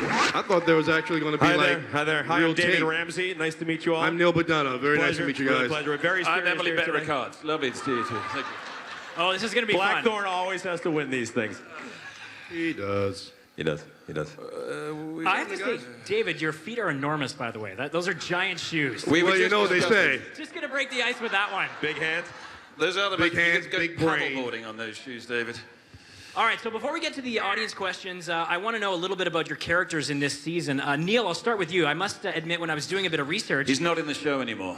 I thought there was actually going to be Hi there. Hi, I'm David Ramsey. Nice to meet you all. I'm Neal McDonough. Very nice to meet you guys. Pleasure. Very I'm serious Emily here today. Better-Cards. Lovely to see you too. Thank you. Oh, this is going to be fun. Blackthorne always has to win these things. He does. He does. He does. I have to say, David, your feet are enormous, by the way. Those are giant shoes. Well, you know what they say. Just going to break the ice with that one. Big hands. Those are the Big hands, you can big go brain. paddleboarding on those shoes, David. All right, so before we get to the audience questions, I want to know a little bit about your characters in this season. Neal, I'll start with you. I must admit, when I was doing a bit of research... He's not in the show anymore.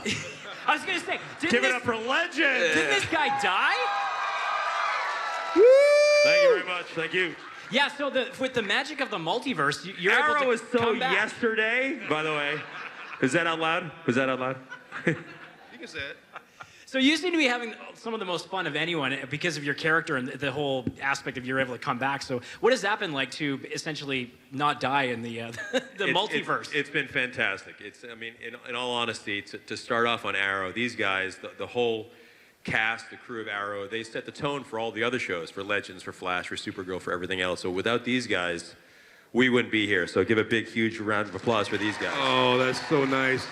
I was going to say... Give it up for Legend! Didn't this guy die? Woo! Thank you very much. Thank you. Yeah, so with the magic of the multiverse, you're Arrow able to was so come back. yesterday, by the way. Is that out loud? Was that out loud? You can say it. So you seem to be having some of the most fun of anyone because of your character and the whole aspect of you're able to come back. So what has that been like to essentially not die in the multiverse? It's been fantastic. I mean, in all honesty, to start off on Arrow, these guys, the whole cast, the crew of Arrow, they set the tone for all the other shows, for Legends, for Flash, for Supergirl, for everything else. So without these guys, we wouldn't be here. So give a big, huge round of applause for these guys. Oh, that's so nice.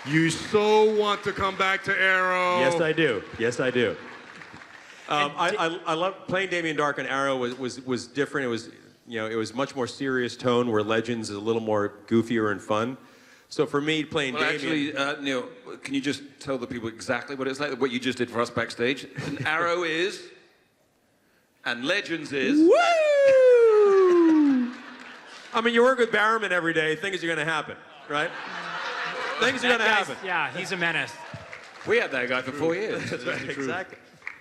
You so want to come back to Arrow. Yes, I do. Yes, I do. I love playing Damien Dark on Arrow was different. It was much more serious tone, where Legends is a little more goofier and fun. So for me, playing Damien... Actually, Neal, can you just tell the people exactly what it's like, what you just did for us backstage? And Arrow is, and Legends is... Woo! I mean, you work with Barrowman every day, things are going to happen, right? Things are going to happen. Yeah, he's a menace. We had that guy for 4 years. Exactly.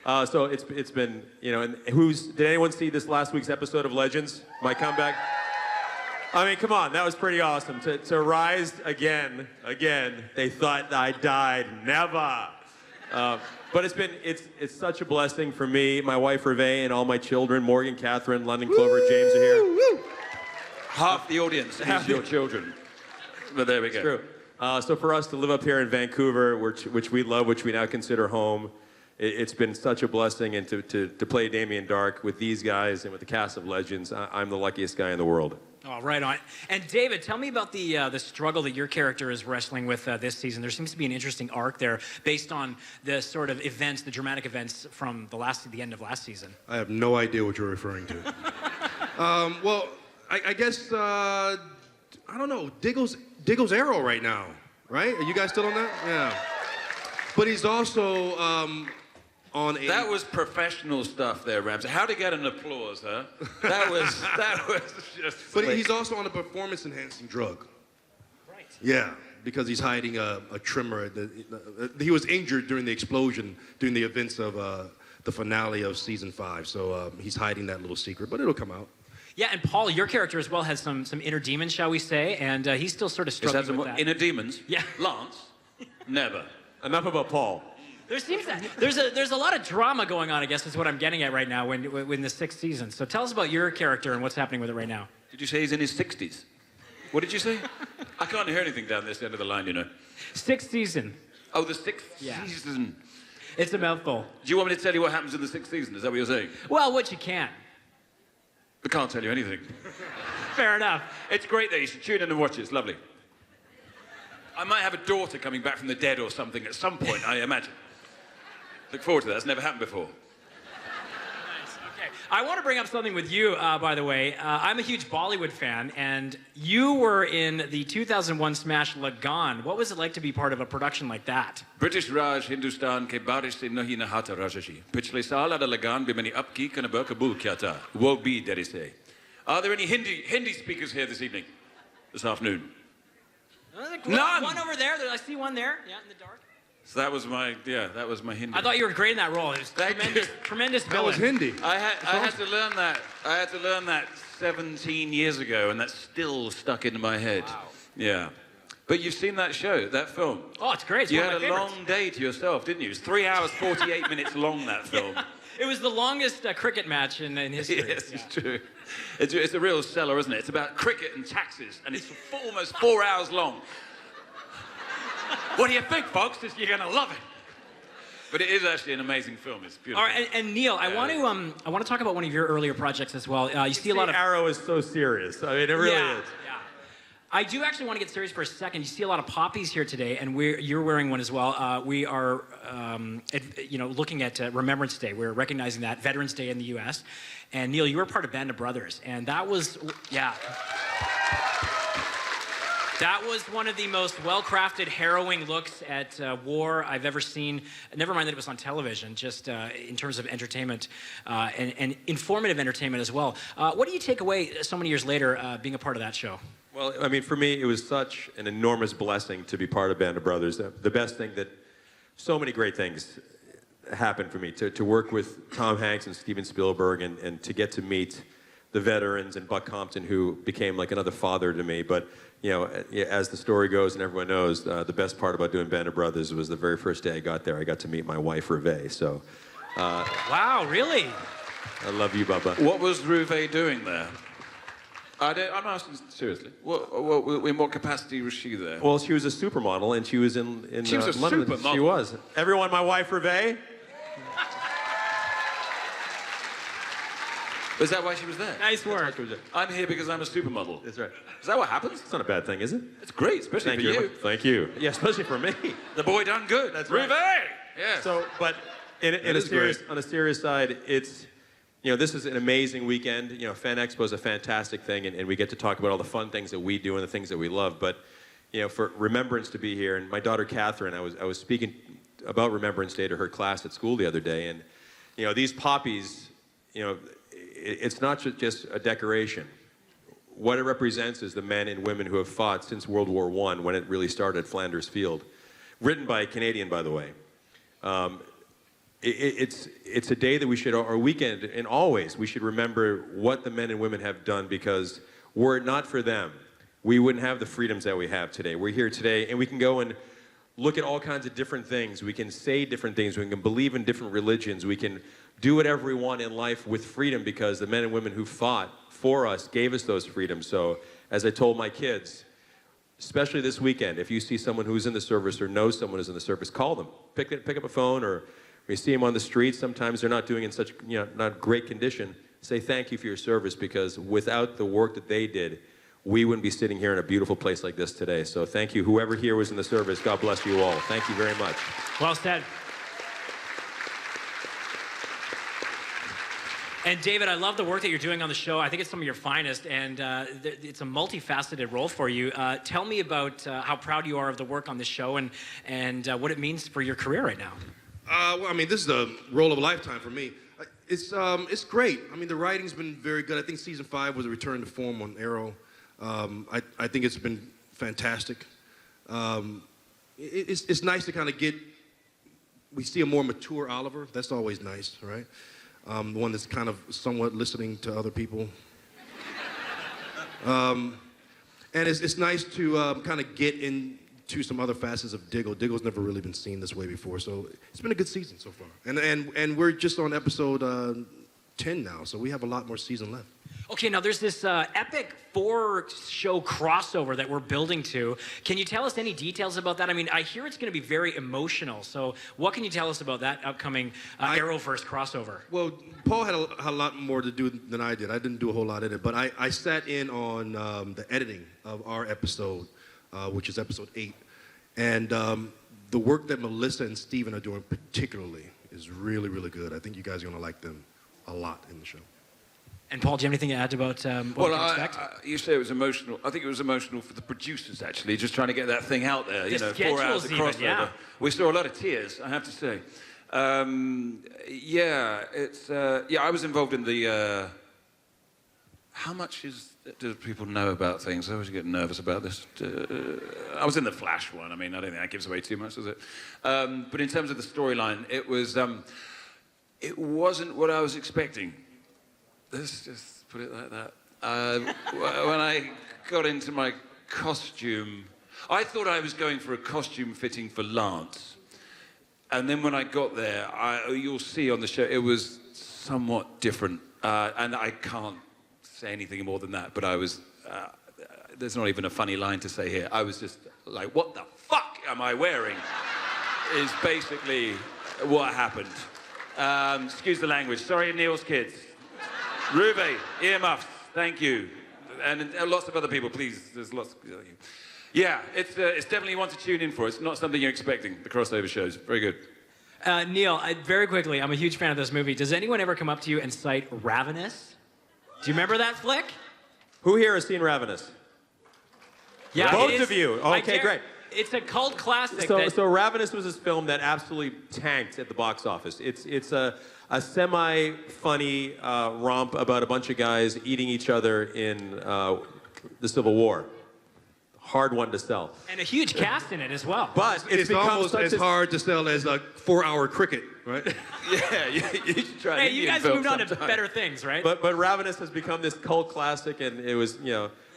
So it's been, and did anyone see this last week's episode of Legends? My comeback? I mean, come on, that was pretty awesome. To rise again, they thought I died, never. But it's such a blessing for me, my wife Hervé, and all my children, Morgan, Catherine, London, Clover, James are here. Woo! Half the audience is your children. But there we go. It's true. So for us to live up here in Vancouver, which we love, which we now consider home, it's been such a blessing. And to play Damien Dark with these guys and with the cast of Legends, I'm the luckiest guy in the world. Oh, right on. And David, tell me about the struggle that your character is wrestling with this season. There seems to be an interesting arc there based on the sort of events, the dramatic events from the end of last season. I have no idea what you're referring to. Well, I guess, I don't know, Diggle's Arrow right now, right? Are you guys still on that? Yeah. But he's also on a... That was professional stuff there, Ramsey. How'd he get an applause, huh? That was just... But slick. he's also on a performance-enhancing drug. Right. Yeah, because he's hiding a trimmer. He was injured during the explosion, during the events of the finale of season 5. So he's hiding that little secret, but it'll come out. Yeah, and Paul, your character as well has some inner demons, shall we say, and he's still sort of struggling with that. Inner demons? Yeah. Lance? Never. Enough about Paul. There seems that there's a lot of drama going on, I guess is what I'm getting at right now when the 6th season. So tell us about your character and what's happening with it right now. Did you say he's in his 60s? What did you say? I can't hear anything down this end of the line, 6th season. Oh, the 6th Yeah. season. It's a mouthful. Do you want me to tell you what happens in the 6th season? Is that what you're saying? Well, what you can. I can't tell you anything. Fair enough. It's great though. You should tune in and watch it. It's lovely. I might have a daughter coming back from the dead or something at some point, I imagine. Look forward to that. It's never happened before. Nice. Okay. I want to bring up something with you, by the way. I'm a huge Bollywood fan, and you were in the 2001 smash Lagan. What was it like to be part of a production like that? British Raj Hindustan ke barish se nahi nahata Rajaji. Pichle saal aada Lagan be mani apki kanaba kabul kiya tha. Wo bhi deri se. Are there any Hindi speakers here this evening? This afternoon? None! One over there. I see one there. Yeah, in the dark. So that was my Hindi. I thought you were great in that role. It was tremendous That was villain. Hindi. I had to learn that. I had to learn that 17 years ago, and that's still stuck into my head. Wow. Yeah. But you've seen that show, that film. Oh, it's great. It's You one had of a my favorites. long day to yourself, didn't you? It was 3 hours, 48 minutes long, that film. Yeah. It was the longest cricket match in history. Yes, it's true. It's a real seller, isn't it? It's about cricket and taxes, and it's almost 4 hours long. What do you think, folks? You're going to love it. But it is actually an amazing film. It's beautiful. All right, and Neal, I want to talk about one of your earlier projects as well. You see a lot of Arrow is so serious. I mean, it really is. Yeah. I do actually want to get serious for a second. You see a lot of poppies here today, and you're wearing one as well. We are, looking at Remembrance Day. We're recognizing that Veterans Day in the U.S. And Neal, you were part of Band of Brothers, and that was, that was one of the most well-crafted, harrowing looks at war I've ever seen. Never mind that it was on television, just in terms of entertainment and informative entertainment as well. What do you take away so many years later being a part of that show? Well, I mean, for me, it was such an enormous blessing to be part of Band of Brothers. The best thing that, so many great things happened for me. To work with Tom Hanks and Steven Spielberg and to get to meet the veterans and Buck Compton, who became like another father to me. But, as the story goes and everyone knows, the best part about doing Band of Brothers was the very first day I got there, I got to meet my wife, Reve. So, wow, really? I love you, Bubba. What was Reve doing there? I'm asking seriously. In what capacity was she there? Well, she was a supermodel, and she was in She was a London. supermodel? She was. Everyone, my wife, Reve. Is that why she was there? Nice work. I'm here because I'm a supermodel. That's right. Is that what happens? It's not a bad thing, is it? It's great, especially for you. Thank you. Yeah, especially for me. The boy done good. That's Reve! right. Yeah. So, but on a serious side, it's, this is an amazing weekend. Fan Expo is a fantastic thing, and we get to talk about all the fun things that we do and the things that we love. But, for Remembrance to be here, and my daughter Catherine, I was speaking about Remembrance Day to her class at school the other day, and, these poppies, it's not just a decoration. What it represents is the men and women who have fought since World War I, when it really started at Flanders Field. Written by a Canadian, by the way. It's a day that we should, or weekend, and always, we should remember what the men and women have done, because were it not for them, we wouldn't have the freedoms that we have today. We're here today, and we can go and look at all kinds of different things. We can say different things. We can believe in different religions. We can do whatever we want in life with freedom, because the men and women who fought for us gave us those freedoms. So, as I told my kids, especially this weekend, if you see someone who's in the service or knows someone who's in the service, call them. Pick up a phone, or we see them on the street. Sometimes they're not doing in such, not great condition. Say thank you for your service, because without the work that they did, we wouldn't be sitting here in a beautiful place like this today. So thank you. Whoever here was in the service, God bless you all. Thank you very much. Well said. And David, I love the work that you're doing on the show. I think it's some of your finest, and it's a multifaceted role for you. Tell me about how proud you are of the work on this show and what it means for your career right now. Well, I mean, this is the role of a lifetime for me. It's great. I mean, the writing's been very good. I think season 5 was a return to form on Arrow. I think it's been fantastic. It's nice to kind of we see a more mature Oliver. That's always nice, right? The one that's kind of somewhat listening to other people. And it's nice to kind of get into some other facets of Diggle. Diggle's never really been seen this way before, so it's been a good season so far. And we're just on episode 10 now, so we have a lot more season left. Okay, now there's this epic 4-show crossover that we're building to. Can you tell us any details about that? I mean, I hear it's going to be very emotional. So what can you tell us about that upcoming Arrowverse crossover? Well, Paul had a lot more to do than I did. I didn't do a whole lot in it, but I sat in on the editing of our episode, which is episode 8. And the work that Melissa and Steven are doing particularly is really, really good. I think you guys are going to like them a lot in the show. And Paul, do you have anything to add about what we can expect? You say it was emotional. I think it was emotional for the producers, actually, just trying to get that thing out there. 4 hours of crossover. Yeah. We saw a lot of tears, I have to say. I was involved in the... how much do people know about things? I always get nervous about this. I was in the Flash one. I mean, I don't think that gives away too much, does it? But in terms of the storyline, it wasn't what I was expecting. Let's just put it like that. When I got into my costume, I thought I was going for a costume fitting for Lance. And then when I got there, you'll see on the show, it was somewhat different. And I can't say anything more than that, but I was, there's not even a funny line to say here. I was just like, what the fuck am I wearing? Is basically what happened. Excuse the language. Sorry, Neal's kids. Ruby, earmuffs, thank you. and lots of other people. Please, there's lots. Yeah, it's definitely one to tune in for. It's not something you're expecting. The crossover shows, very good. Neal, very quickly, I'm a huge fan of this movie. Does anyone ever come up to you and cite Ravenous? Do you remember that flick? Who here has seen Ravenous? Yeah, both of you. Okay, great. It's a cult classic. So Ravenous was this film that absolutely tanked at the box office. It's a semi-funny romp about a bunch of guys eating each other in the Civil War. Hard one to sell. And a huge cast in it as well. But it's almost as hard to sell as a 4-hour cricket, right? Yeah, you should try. Hey, you guys moved on to better things, right? But Ravenous has become this cult classic, and it was,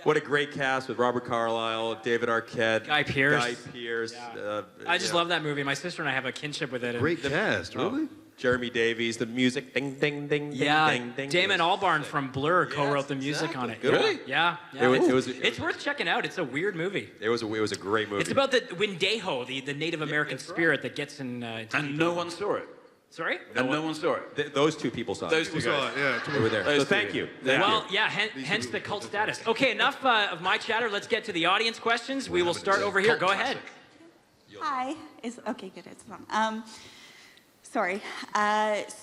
what a great cast with Robert Carlyle, David Arquette, Guy Pearce. Yeah. I just love that movie. My sister and I have a kinship with it. Great cast, really? Jeremy Davies, the music, ding, ding, ding, yeah, ding, ding. Damon Albarn from Blur co-wrote the music on it. Really? Yeah. It's worth checking out. It's a weird movie. It was a great movie. It's about the Wendigo, the Native American spirit that gets in. And no one saw it. Sorry? And no one saw it. Those two people saw it. Those two Saw it, yeah. They were there. So thank you. Hence the cult status. Okay, enough of my chatter. Let's get to the audience questions. We will start over here. Go ahead. Hi. Okay, good. It's on. Sorry.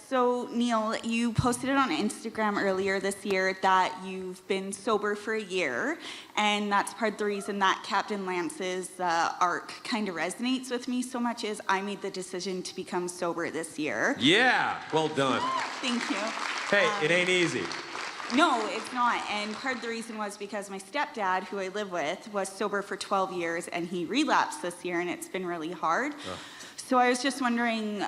So, Neal, you posted it on Instagram earlier this year that you've been sober for a year, and that's part of the reason that Captain Lance's arc kind of resonates with me so much is I made the decision to become sober this year. Yeah, well done. Thank you. Hey, it ain't easy. No, it's not. And part of the reason was because my stepdad, who I live with, was sober for 12 years, and he relapsed this year, and it's been really hard. So I was just wondering,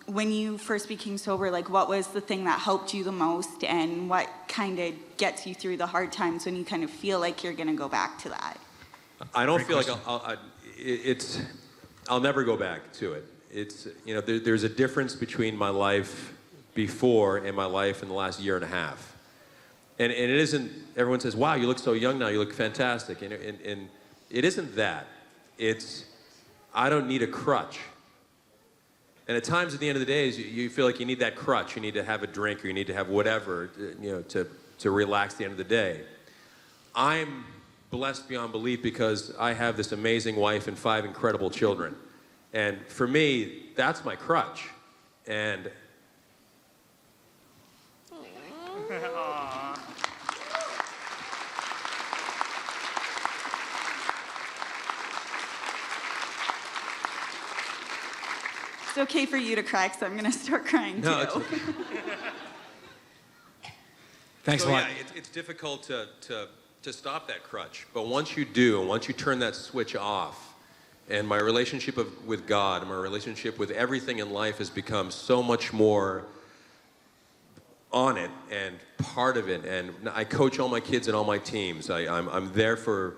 when you first became sober, what was the thing that helped you the most, and what kind of gets you through the hard times when you kind of feel like you're going to go back to that? I don't feel like I'll never go back to it. It's, there's a difference between my life before and my life in the last year and a half. And it isn't, everyone says, wow, you look so young now, you look fantastic. And it isn't that. It's, I don't need a crutch. And at times at the end of the day, you feel like you need that crutch. You need to have a drink or you need to have whatever, to relax at the end of the day. I'm blessed beyond belief because I have this amazing wife and 5 incredible children. And for me, that's my crutch. And It's okay for you to cry, because I'm going to start crying, too. no, it's okay. Thanks a lot. Yeah, it's difficult to stop that crutch. But once you do, and once you turn that switch off, and my relationship with God, and my relationship with everything in life has become so much more on it and part of it. And I coach all my kids and all my teams. I'm there for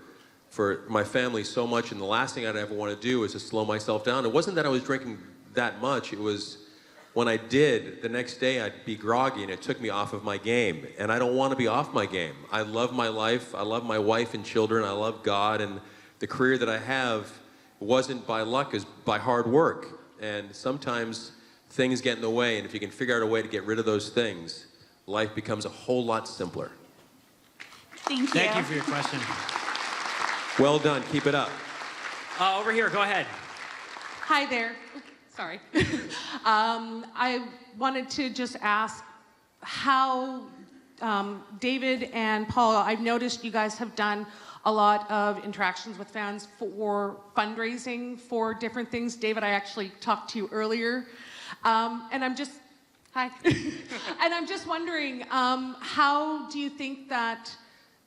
my family so much, and the last thing I'd ever want to do is to slow myself down. It wasn't that I was drinking that much. It was when I did, the next day I'd be groggy and it took me off of my game. And I don't want to be off my game. I love my life. I love my wife and children. I love God. And the career that I have wasn't by luck, it's by hard work. And sometimes things get in the way. And if you can figure out a way to get rid of those things, life becomes a whole lot simpler. Thank you. Thank you for your question. Well done. Keep it up. Over here. Go ahead. Hi there. Sorry. I wanted to just ask how David and Paul, I've noticed you guys have done a lot of interactions with fans for fundraising for different things. David, I actually talked to you earlier. And I'm just, hi. And I'm just wondering, how do you think that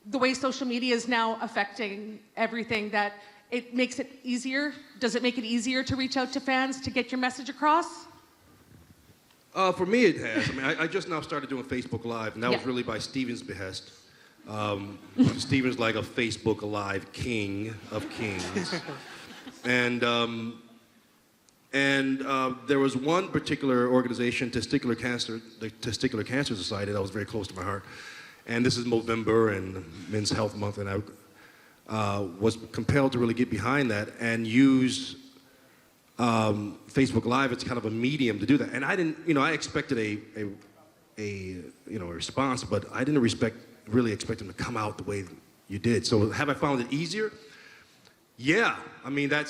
the way social media is now affecting everything, that it makes it easier? Does it make it easier to reach out to fans to get your message across? For me, it has. I mean, I just now started doing Facebook Live, and that was really by Steven's behest. Steven's like a Facebook Live king of kings. And there was one particular organization, the Testicular Cancer Society, that was very close to my heart. And this is Movember and Men's Health Month, and I was compelled to really get behind that and use Facebook Live as kind of a medium to do that. And I didn't, I expected a response, but I didn't really expect them to come out the way you did. So have I found it easier? Yeah. I mean, I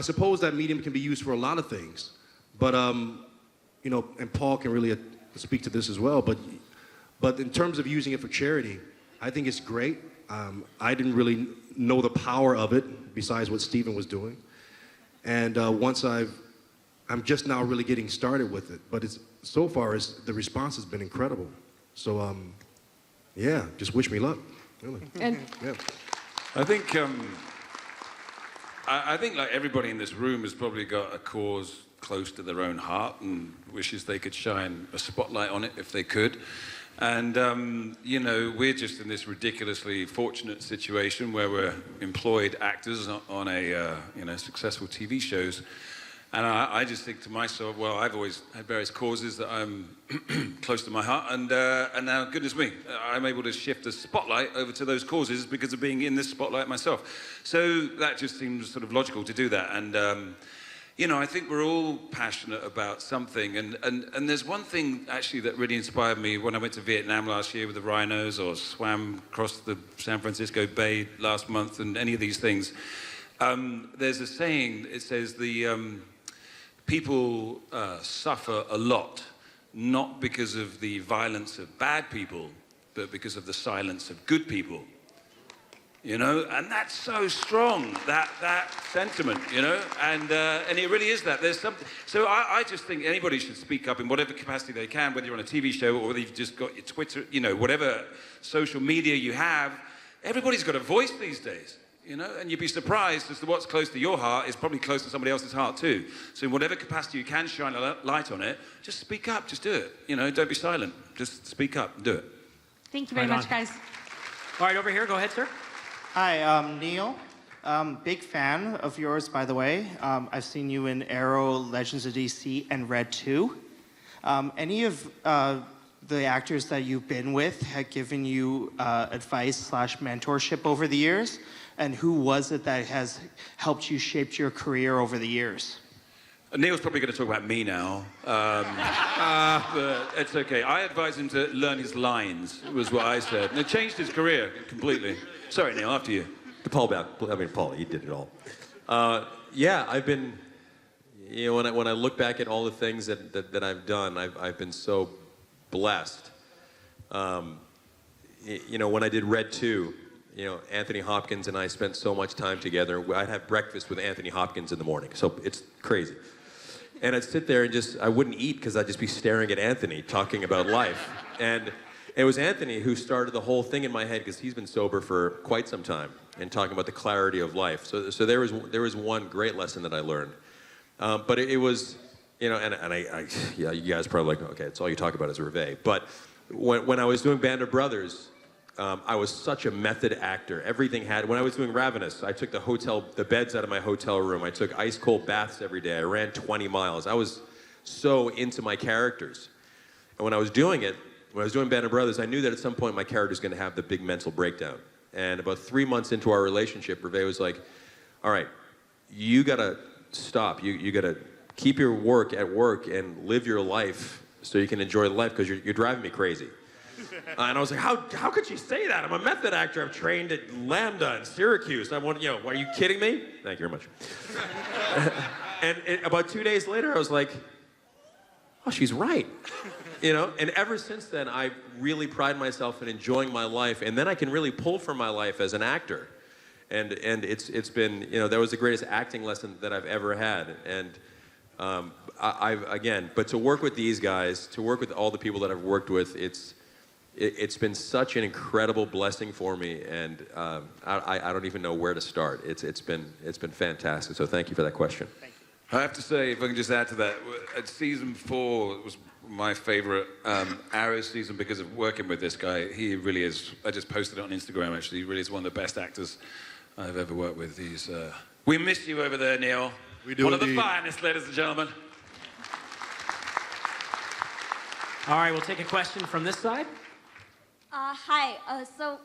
suppose that medium can be used for a lot of things. But, you know, and Paul can really speak to this as well. But in terms of using it for charity, I think it's great. I didn't really know the power of it besides what Stephen was doing. And I'm just now really getting started with it. But so far, the response has been incredible. So, yeah, just wish me luck. Really. And Yeah. I think I think like everybody in this room has probably got a cause close to their own heart and wishes they could shine a spotlight on it if they could. And, you know, we're just in this ridiculously fortunate situation where we're employed actors on a, you know, successful TV shows. And I just think to myself, well, I've always had various causes that I'm close to my heart. And now, goodness me, I'm able to shift the spotlight over to those causes because of being in this spotlight myself. So that just seems sort of logical to do that. And, you know, I think we're all passionate about something. And there's one thing, actually, that really inspired me when I went to Vietnam last year with the rhinos or swam across the San Francisco Bay last month and any of these things. There's a saying, it says people suffer a lot, not because of the violence of bad people, but because of the silence of good people. You know, and that's so strong, that sentiment, you know, and it really is that. There's something, so I just think anybody should speak up in whatever capacity they can, whether you're on a TV show or whether you've just got your Twitter, you know, whatever social media you have, everybody's got a voice these days, you know, and you'd be surprised as to what's close to your heart is probably close to somebody else's heart too. So in whatever capacity you can shine a light on it, just speak up, just do it, you know, don't be silent, just speak up and do it. thank you very Right much, on. guys. All right, over here. Go ahead, sir. Hi, I'm Neal. Big fan of yours, by the way. I've seen you in Arrow, Legends of DC, and Red 2. Any of the actors that you've been with have given you advice / mentorship over the years? And who was it that has helped you shape your career over the years? Neil's probably going to talk about me now, but it's okay. I advised him to learn his lines, was what I said. And it changed his career completely. Sorry, Neil, after you. Paul, you did it all. Yeah, I've been, you know, when I look back at all the things that I've done, I've been so blessed. You know, when I did Red 2, you know, Anthony Hopkins and I spent so much time together. I'd have breakfast with Anthony Hopkins in the morning, so it's crazy. And I'd sit there and I wouldn't eat because I'd just be staring at Anthony talking about life. And it was Anthony who started the whole thing in my head because he's been sober for quite some time and talking about the clarity of life. So there was one great lesson that I learned. But it was, you know, yeah, you guys probably like, okay, it's all you talk about is Reveille. But when I was doing Band of Brothers, I was such a method actor. Everything when I was doing Ravenous, I took the beds out of my hotel room. I took ice cold baths every day. I ran 20 miles. I was so into my characters. And when I was doing Band of Brothers, I knew that at some point my character was going to have the big mental breakdown. And about 3 months into our relationship, Reveille was like, all right, you got to stop. You got to keep your work at work and live your life so you can enjoy life because you're driving me crazy. And I was like, how could she say that? I'm a method actor. I've trained at Lambda in Syracuse. I want, you know, are you kidding me? Thank you very much. And about 2 days later, I was like, oh, she's right. You know, and ever since then, I really pride myself in enjoying my life, and then I can really pull from my life as an actor. And it's been, you know, that was the greatest acting lesson that I've ever had. And but to work with these guys, to work with all the people that I've worked with, it's been such an incredible blessing for me, and I don't even know where to start. It's been fantastic. So thank you for that question. Thank you. I have to say, if I can just add to that, season 4 was my favorite Arrow season because of working with this guy. He really is. I just posted it on Instagram. Actually, he really is one of the best actors I've ever worked with. We miss you over there, Neal. We do one indeed. of the finest, ladies and gentlemen. All right, we'll take a question from this side. Hi. So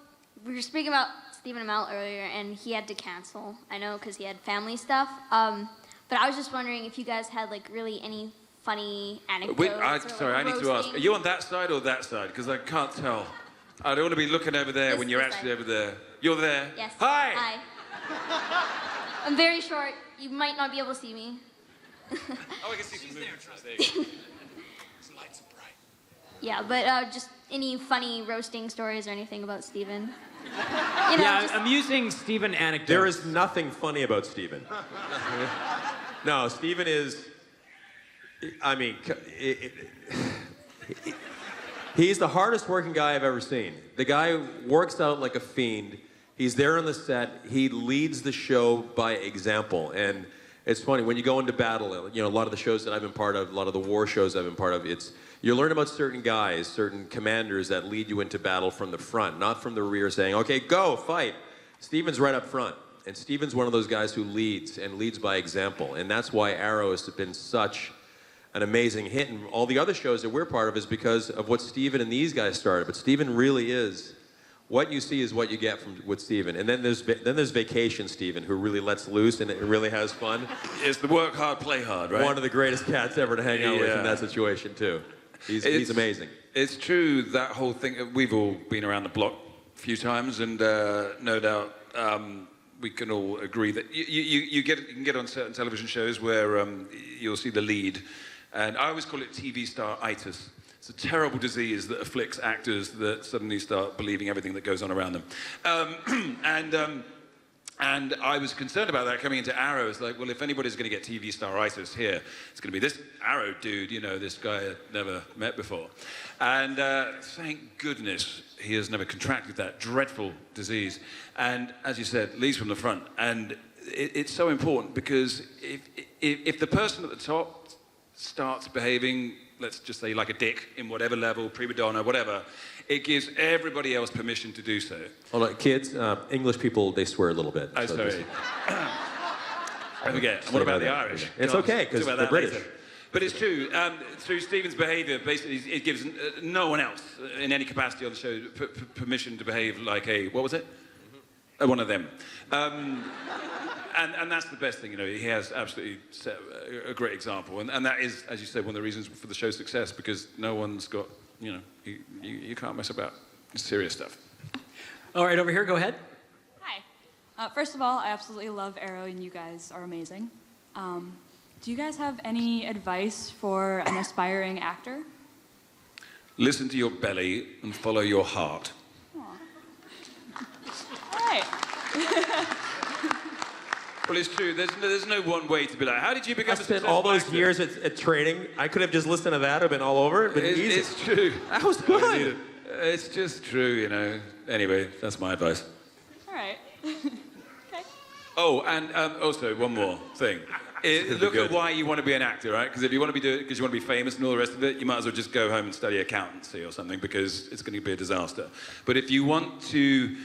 we were speaking about Stephen Amell earlier, and he had to cancel. I know because he had family stuff. But I was just wondering if you guys had like really any funny anecdotes. Sorry, I need to ask. Are you on that side or that side? Because I can't tell. I don't want to be looking over there when you're actually over there. You're there? Yes. Hi! Hi. I'm very short. You might not be able to see me. Oh, I can see some movement. There you go. Some lights are bright. Yeah, but just any funny roasting stories or anything about Steven? You know, Yeah, just... amusing Steven anecdotes. There is nothing funny about Steven. No, Steven is, I mean, he's the hardest working guy I've ever seen. The guy works out like a fiend. He's there on the set. He leads the show by example. And it's funny, when you go into battle, you know, a lot of the shows that I've been part of, a lot of the war shows I've been part of, you learn about certain guys, certain commanders that lead you into battle from the front, not from the rear saying, okay, go, fight. Steven's right up front. And Steven's one of those guys who leads, and leads by example. And that's why Arrow has been such an amazing hit. And all the other shows that we're part of is because of what Steven and these guys started. But Steven really is, what you see is what you get with Steven. And then there's Vacation Steven, who really lets loose and it really has fun. It's the work hard, play hard, right? One of the greatest cats ever to hang out with in that situation, too. He's amazing. It's true, that whole thing. We've all been around the block a few times, and no doubt we can all agree that you can get on certain television shows where you'll see the lead, and I always call it TV star-itis. It's a terrible disease that afflicts actors that suddenly start believing everything that goes on around them. And I was concerned about that coming into Arrow. It's like, well, if anybody's going to get TV star-itis here, it's going to be this Arrow dude, you know, this guy I'd never met before. And thank goodness he has never contracted that dreadful disease. And as you said, leads from the front. And it's so important because if the person at the top starts behaving, let's just say like a dick in whatever level, prima donna, whatever, it gives everybody else permission to do so. Hold on, kids, English people, they swear a little bit. Oh, so sorry. I forget. What about the Irish? It's okay, because they're British. Later. But it's true. Through Steven's behaviour, basically, it gives no one else in any capacity on the show permission to behave like a, what was it? One of them. And that's the best thing, you know. He has absolutely set a great example. And that is, as you said, one of the reasons for the show's success, because no one's got, you know, you can't mess about. It's serious stuff. All right, over here, go ahead. Hi. First of all, I absolutely love Arrow, and you guys are amazing. Do you guys have any advice for an aspiring actor? Listen to your belly and follow your heart. All right. Well, it's true. There's no one way to be like, how did you become a successful all those actor? years at training. I could have just listened to that. I've been all over it. But It's true. That was good. It's just true, you know. Anyway, that's my advice. All right. Okay. Oh, and also one more thing. Look at why you want to be an actor, right? Because if you want to be doing it because you want to be famous and all the rest of it, you might as well just go home and study accountancy or something, because it's going to be a disaster. But if you want to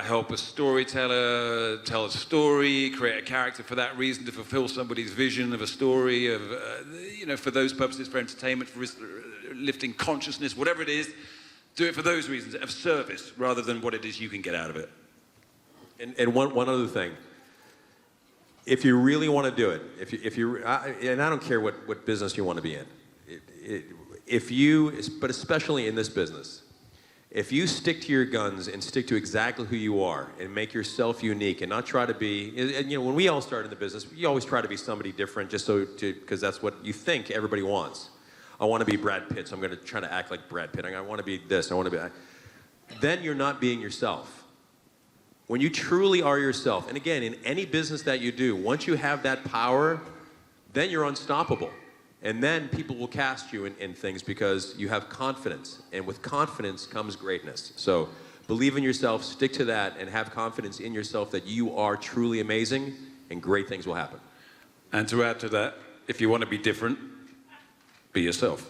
help a storyteller tell a story, create a character for that reason, to fulfill somebody's vision of a story, of you know, for those purposes, for entertainment, for lifting consciousness, whatever it is, do it for those reasons, of service, rather than what it is you can get out of it. And one other thing. If you really want to do it, and I don't care what business you want to be in, but especially in this business, if you stick to your guns and stick to exactly who you are and make yourself unique and not try to be, and, you know, when we all started in the business, you always try to be somebody different just because that's what you think everybody wants. I want to be Brad Pitt, so I'm going to try to act like Brad Pitt. I want to be this, I want to be that. Then you're not being yourself. When you truly are yourself, and again, in any business that you do, once you have that power, then you're unstoppable. And then people will cast you in things because you have confidence. And with confidence comes greatness. So believe in yourself, stick to that, and have confidence in yourself that you are truly amazing, and great things will happen. And to add to that, if you want to be different, be yourself.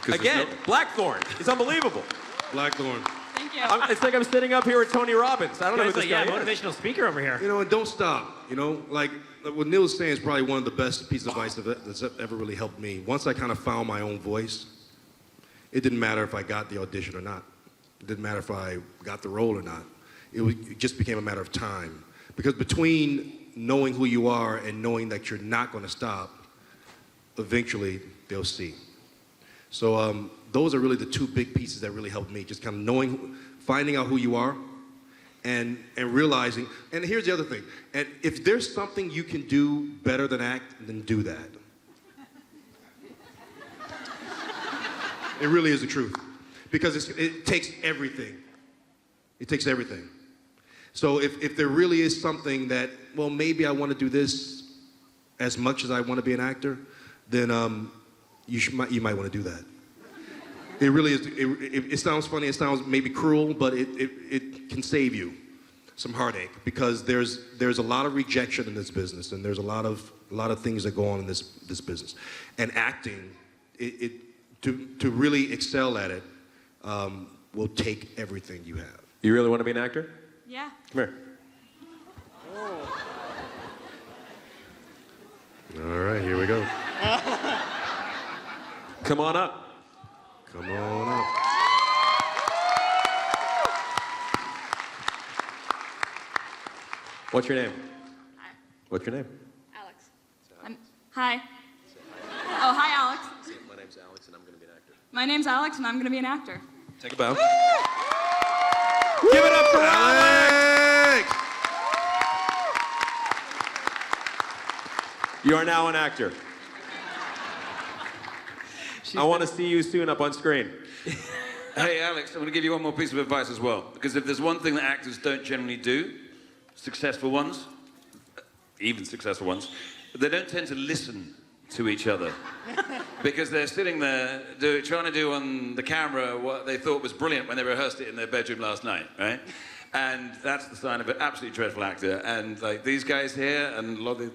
Again, Blackthorne. It's unbelievable. Blackthorne. Thank you. It's like I'm sitting up here with Tony Robbins. I don't know who this guy is. Motivational speaker over here. You know, and don't stop. You know, like what Neal was saying is probably one of the best pieces of advice that's ever really helped me. Once I kind of found my own voice, it didn't matter if I got the audition or not. It didn't matter if I got the role or not. It just became a matter of time. Because between knowing who you are and knowing that you're not going to stop, eventually they'll see. So those are really the two big pieces that really helped me, just kind of knowing, finding out who you are, and realizing, and here's the other thing, and if there's something you can do better than act, then do that. It really is the truth. Because it takes everything. It takes everything. So if there really is something that, well, maybe I want to do this as much as I want to be an actor, then you might want to do that. It really is. It sounds funny. It sounds maybe cruel, but it can save you some heartache, because there's a lot of rejection in this business, and there's a lot of things that go on in this business. And acting, to really excel at it, will take everything you have. You really want to be an actor? Yeah. Come here. All right, here we go. Come on up. Come on up. What's your name? What's your name? Alex. Hi. Oh, hi, Alex. My name's Alex, and I'm going to be an actor. My name's Alex, and I'm going to be an actor. Take a bow. Give it up for Alex! You are now an actor. I want to see you soon up on screen. Hey, Alex, I'm going to give you one more piece of advice as well. Because if there's one thing that actors don't generally do, successful ones, even successful ones, they don't tend to listen to each other. Because they're sitting there trying to do on the camera what they thought was brilliant when they rehearsed it in their bedroom last night, right? And that's the sign of an absolutely dreadful actor. And like these guys here, and a lot of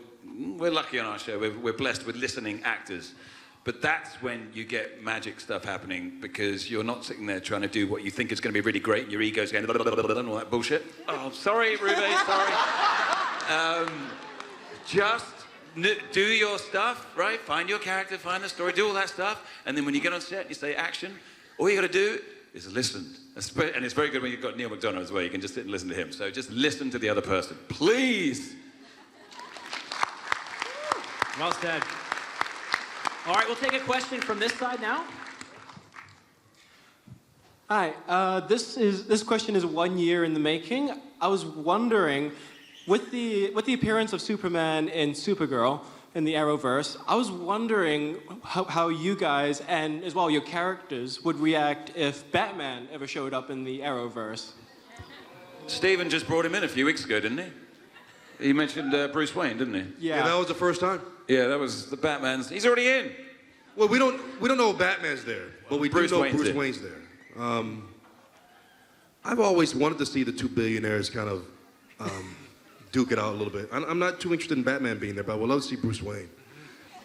we're lucky on our show. We're blessed with listening actors. But that's when you get magic stuff happening, because you're not sitting there trying to do what you think is going to be really great, and your ego's going and all that bullshit. Oh, sorry, Ruby, sorry. Just do your stuff, right? Find your character, find the story, do all that stuff, and then when you get on set and you say action, all you got to do is listen. And it's very good when you've got Neal McDonough as well. You can just sit and listen to him. So just listen to the other person, please. Well said. All right, we'll take a question from this side now. Hi, this question is 1 year in the making. I was wondering, with the appearance of Superman in Supergirl in the Arrowverse, I was wondering how you guys, and as well your characters, would react if Batman ever showed up in the Arrowverse. Stephen just brought him in a few weeks ago, didn't he? He mentioned Bruce Wayne, didn't he? Yeah, that was the first time. Yeah, that was the Batman's. He's already in. Well, we don't know if Batman's there, but we do know Bruce Wayne's there. I've always wanted to see the two billionaires kind of duke it out a little bit. I'm not too interested in Batman being there, but I would love to see Bruce Wayne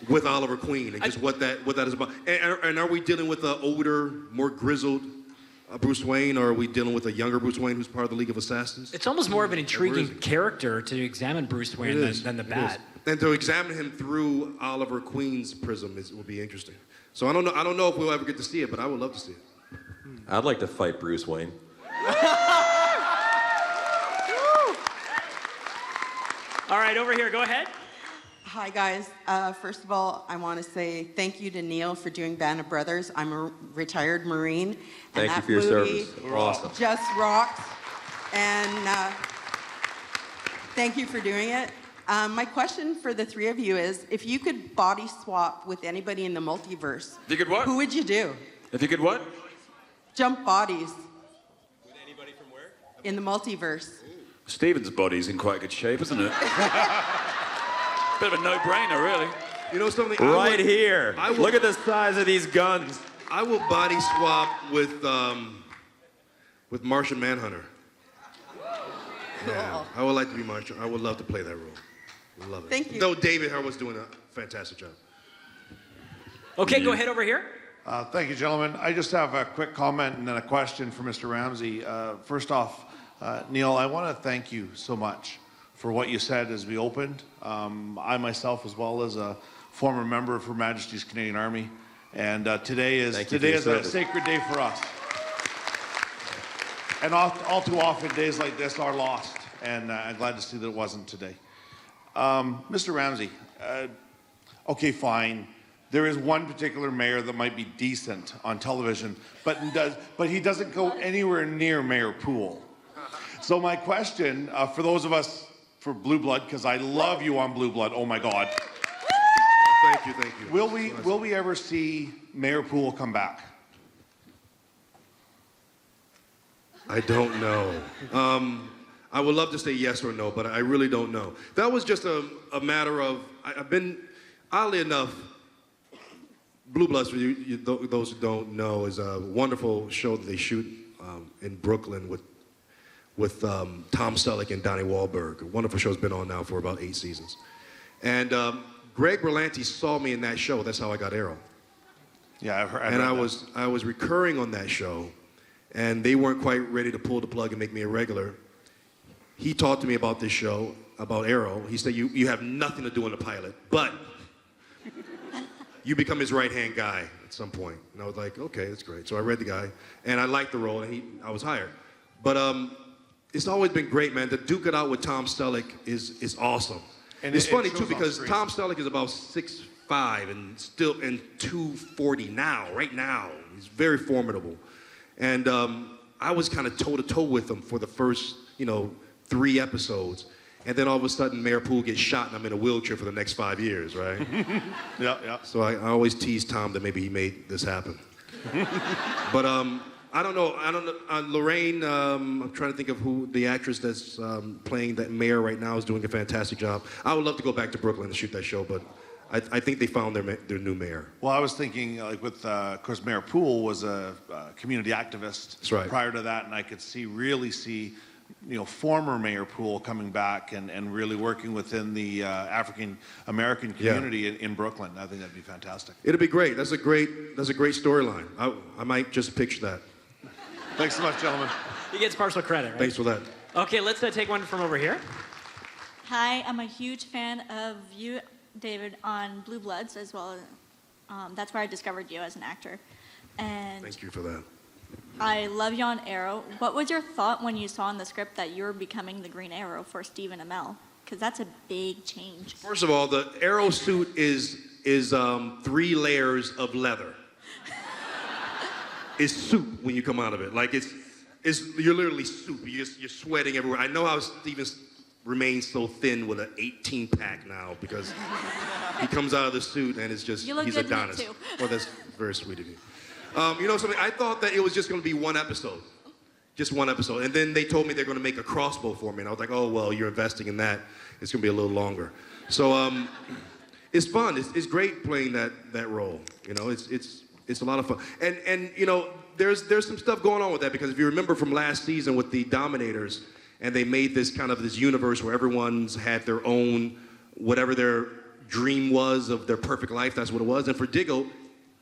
with Oliver Queen and just what that is about. And are we dealing with an older, more grizzled Bruce Wayne, or are we dealing with a younger Bruce Wayne who's part of the League of Assassins? It's almost more of an intriguing character to examine Bruce Wayne than the Bat. And to examine him through Oliver Queen's prism will be interesting. So I don't know if we'll ever get to see it, but I would love to see it. I'd like to fight Bruce Wayne. All right, over here, go ahead. Hi, guys. First of all, I want to say thank you to Neal for doing Band of Brothers. I'm a retired Marine. And Thank you for your service. Awesome. Just rocked. And thank you for doing it. My question for the three of you is, if you could body swap with anybody in the multiverse, if you could what? Who would you do? If you could what? Jump bodies. With anybody from where? In the multiverse. Stephen's body's in quite good shape, isn't it? Bit of a no-brainer, really. You know something? Right here. Look at the size of these guns. I will body swap with Martian Manhunter. Yeah, I would like to be Martian. I would love to play that role. I love it. Thank you. Though David Harwood's doing a fantastic job. Okay, go ahead over here. Thank you, gentlemen. I just have a quick comment and then a question for Mr. Ramsey. First off, Neal, I want to thank you so much for what you said as we opened. I myself, as well as a former member of Her Majesty's Canadian Army, and today is a sacred day for us. And all too often, days like this are lost, and I'm glad to see that it wasn't today. Mr. Ramsey, okay, fine. there is one particular mayor that might be decent on television, but he doesn't go anywhere near Mayor Poole. So my question for those of us for Blue Blood, because I love you on Blue Blood. Oh my God. Thank you. Will we ever see Mayor Poole come back? I don't know. I would love to say yes or no, but I really don't know. That was just a matter of, I've been, oddly enough, Blue Bloods, for those who don't know, is a wonderful show that they shoot in Brooklyn with Tom Selleck and Donnie Wahlberg. A wonderful show, has been on now for about 8 seasons. And Greg Berlanti saw me in that show. That's how I got Arrow. Yeah, I've heard. And I was recurring on that show, and they weren't quite ready to pull the plug and make me a regular. He talked to me about this show, about Arrow. He said, you have nothing to do in the pilot, but you become his right-hand guy at some point. And I was like, okay, that's great. So I read the guy, and I liked the role, and I was hired. But it's always been great, man. To duke it out with Tom Selleck is awesome. And it's funny, too, because Tom Selleck is about 6'5", and still in 240 now, right now. He's very formidable. And I was kind of toe-to-toe with him for the first, 3 episodes. And then all of a sudden, Mayor Poole gets shot, and I'm in a wheelchair for the next 5 years, right? Yeah. So I always tease Tom that maybe he made this happen. But I don't know. Lorraine, I'm trying to think of who the actress that's playing that mayor right now is doing a fantastic job. I would love to go back to Brooklyn and shoot that show, but I think they found their new mayor. Well, I was thinking, of course, Mayor Poole was a community activist. That's right. Prior to that, and I could really see, former Mayor Poole coming back and really working within the African American community in Brooklyn. I think that'd be fantastic. It'll be great. That's a great storyline. I might just picture that. Thanks so much, gentlemen. He gets partial credit, right? Thanks for that. Okay, let's take one from over here. Hi, I'm a huge fan of you, David, on Blue Bloods as well. That's where I discovered you as an actor. And thank you for that. I love you on Arrow. What was your thought when you saw in the script that you were becoming the Green Arrow for Stephen Amell? Because that's a big change. First of all, the Arrow suit is 3 layers of leather. It's soup when you come out of it. Like you're literally soup. You're sweating everywhere. I know how Stephen remains so thin with an 18-pack now because he comes out of the suit and it's just he's Adonis. Too. Well, that's very sweet of you. Something. I thought that it was just going to be one episode, just one episode, and then they told me they're going to make a crossbow for me, and I was like, oh well, you're investing in that. It's going to be a little longer. So it's fun. It's great playing that role. It's a lot of fun. And there's some stuff going on with that because if you remember from last season with the Dominators, and they made this universe where everyone's had their own, whatever their dream was of their perfect life, that's what it was. And for Diggle,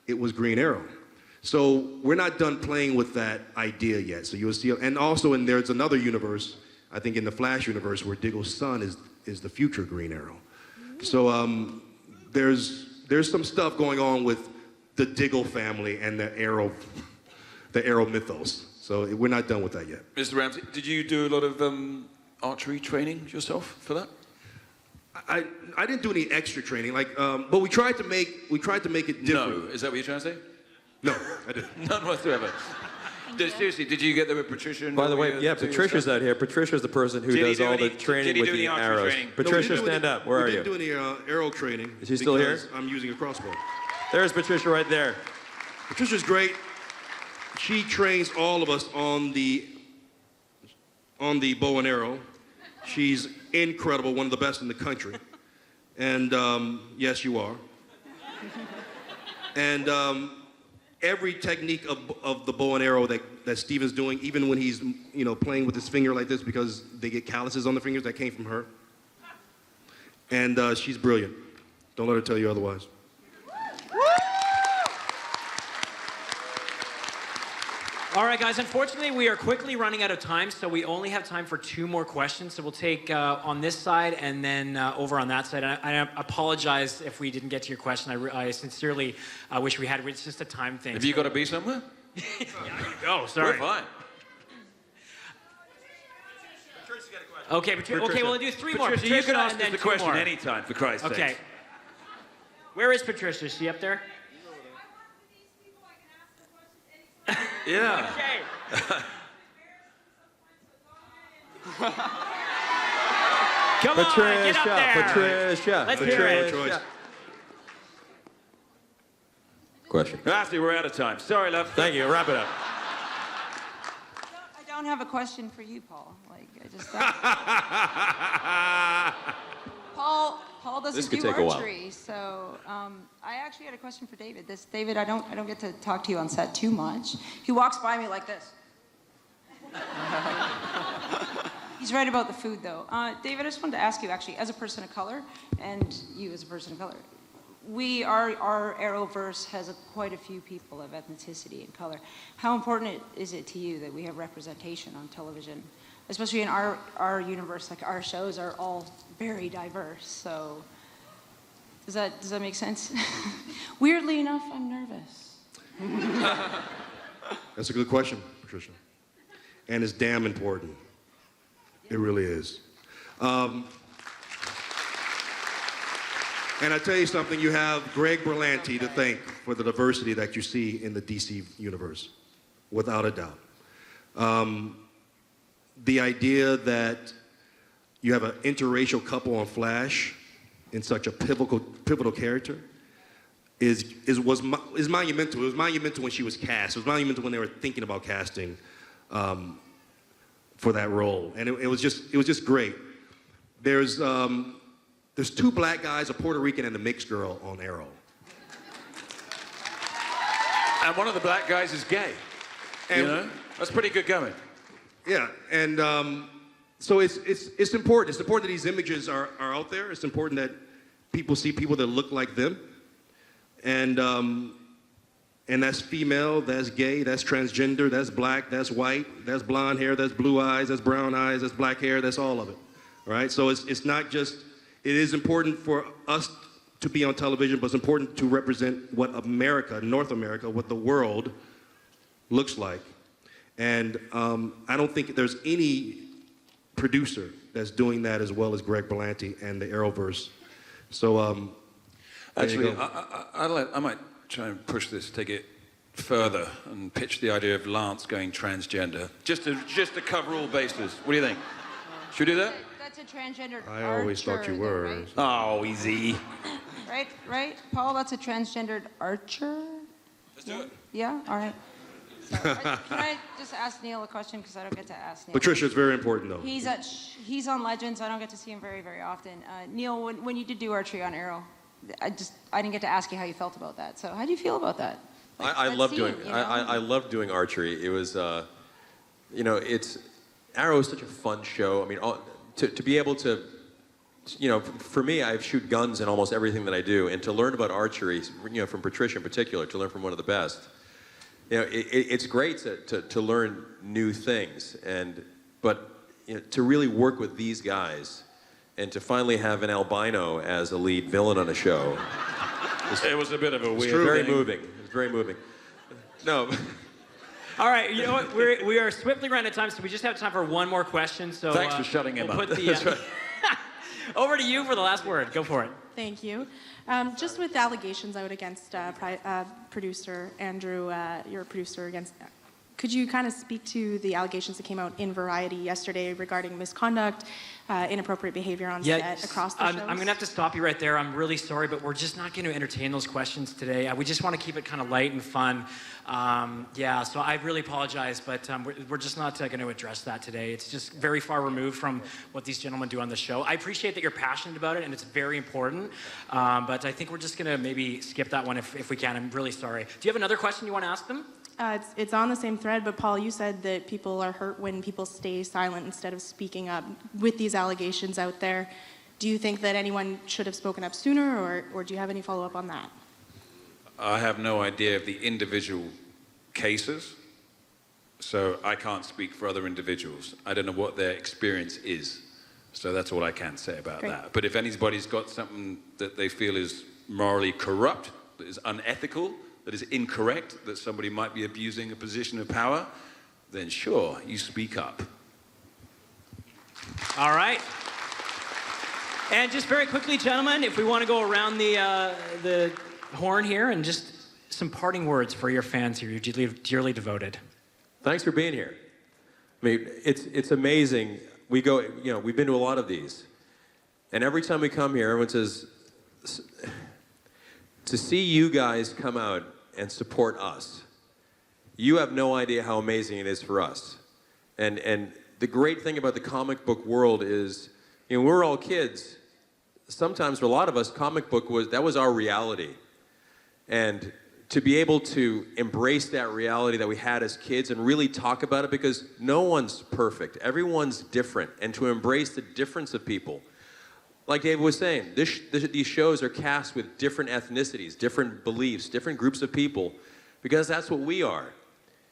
it was Green Arrow. So we're not done playing with that idea yet. So you'll see, and also there's another universe, I think in the Flash universe, where Diggle's son is the future Green Arrow. So there's some stuff going on with the Diggle family and the Arrow mythos. So we're not done with that yet. Mr. Ramsey, did you do a lot of archery training yourself for that? I didn't do any extra training, but we tried to make it different. No, is that what you're trying to say? No, I didn't. None whatsoever. Seriously, did you get there with Patricia? By the way, Patricia's out here. Patricia's the person who does all the training with the arrows. Patricia, stand up. Where are you? We didn't do any arrow training. Is she still here? I'm using a crossbow. There's Patricia right there. Patricia's great. She trains all of us on the bow and arrow. She's incredible, one of the best in the country. And yes, you are. And every technique of the bow and arrow that Steven's doing, even when he's playing with his finger like this because they get calluses on the fingers, that came from her. And she's brilliant. Don't let her tell you otherwise. All right, guys, unfortunately, we are quickly running out of time, so we only have time for 2 more questions. So we'll take on this side and then over on that side. I apologize if we didn't get to your question. I sincerely wish we had. It's just a time thing. Have you got to be somewhere? Yeah, go. Sorry. We're fine. Okay, well, we'll do 3 more. Patricia, you can ask and then us the 2 question more. anytime, for Christ's sake. Okay. Where is Patricia? Is she up there? Yeah. Okay. Come on, get up there. Patricia. Let's hear it. Question. Ashley, we're out of time. Sorry, love. Thank you. Wrap it up. I don't have a question for you, Paul. Like, I just Paul This doesn't could do take a while. archery, so I actually had a question for David. David, I don't get to talk to you on set too much. He walks by me like this. He's right about the food, though. David, I just wanted to ask you, actually, as a person of color, and you as a person of color, our Arrowverse has quite a few people of ethnicity and color. How important is it to you that we have representation on television? Especially in our universe, like our shows are all very diverse. So does that make sense? Weirdly enough, I'm nervous. That's a good question, Patricia. And it's damn important. It really is. And I tell you something, you have Greg Berlanti to thank for the diversity that you see in the DC universe, without a doubt. The idea that you have an interracial couple on Flash in such a pivotal character is monumental. It was monumental when she was cast. It was monumental when they were thinking about casting for that role, and it was just great. There's two black guys, a Puerto Rican, and a mixed girl on Arrow. And one of the black guys is gay. And that's pretty good going. Yeah, and so it's important. It's important that these images are out there. It's important that people see people that look like them, and that's female, that's gay, that's transgender, that's black, that's white, that's blonde hair, that's blue eyes, that's brown eyes, that's black hair, that's all of it, right? So it's not just. It is important for us to be on television, but it's important to represent what America, North America, what the world looks like. And I don't think there's any producer that's doing that as well as Greg Berlanti and the Arrowverse. So actually, I might try and push this, take it further, and pitch the idea of Lance going transgender, just to cover all bases. What do you think? Should we do that? That's a transgender I always thought you were. Right? Oh, easy. Right, Paul. That's a transgendered archer. Let's do it. Yeah. All right. Can I just ask Neal a question, because I don't get to ask Neal. Patricia, it's very important though. He's on Legends. I don't get to see him very, very often. Neal, when you did do archery on Arrow, I didn't get to ask you how you felt about that. So how do you feel about that? I love doing archery. It was, Arrow is such a fun show. I mean, to be able to, for me, I shoot guns in almost everything that I do, and to learn about archery, from Patricia in particular, to learn from one of the best. It's great to learn new things, but to really work with these guys, and to finally have an albino as a lead villain on a show. It was a bit of a weird very thing. moving. It was very moving. No. All right, you know what? We are swiftly running out of time, so we just have time for one more question. So Thanks for shutting him up. That's right. Over to you for the last word. Go for it. Thank you. Just with allegations out against producer Andrew, your producer against. Could you kind of speak to the allegations that came out in Variety yesterday regarding misconduct, inappropriate behavior on set across the shows? I'm going to have to stop you right there. I'm really sorry, but we're just not going to entertain those questions today. We just want to keep it kind of light and fun. So I really apologize, but we're just not going to address that today. It's just very far removed from what these gentlemen do on the show. I appreciate that you're passionate about it, and it's very important, but I think we're just going to maybe skip that one if we can. I'm really sorry. Do you have another question you want to ask them? It's on the same thread, but Paul, you said that people are hurt when people stay silent instead of speaking up. With these allegations out there, do you think that anyone should have spoken up sooner, or do you have any follow-up on that? I have no idea of the individual cases, so I can't speak for other individuals. I don't know what their experience is, so that's all I can say about that. But if anybody's got something that they feel is morally corrupt, that is unethical, that is incorrect, that somebody might be abusing a position of power, then sure, you speak up. All right. And just very quickly, gentlemen, if we want to go around the horn here and just some parting words for your fans here, you're dearly devoted. Thanks for being here. I mean, it's amazing. We've been to a lot of these. And every time we come here, everyone says, to see you guys come out and support us, you have no idea how amazing it is for us. And the great thing about the comic book world is, we're all kids. Sometimes for a lot of us, comic book was our reality. And to be able to embrace that reality that we had as kids and really talk about it, because no one's perfect. Everyone's different. And to embrace the difference of people. Like David was saying, these shows are cast with different ethnicities, different beliefs, different groups of people, because that's what we are.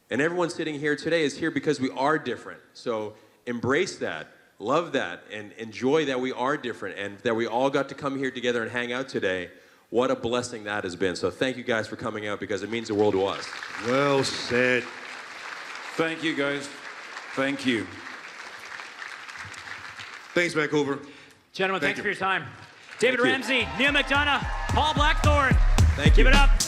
And everyone sitting here today is here because we are different. So embrace that, love that, and enjoy that we are different and that we all got to come here together and hang out today. What a blessing that has been. So thank you guys for coming out because it means the world to us. Well said. Thank you, guys. Thank you. Thanks, Vancouver. Gentlemen, thank you for your time. David Thank you. Ramsey, Neal McDonough, Paul Blackthorne. Thank you. Give it up.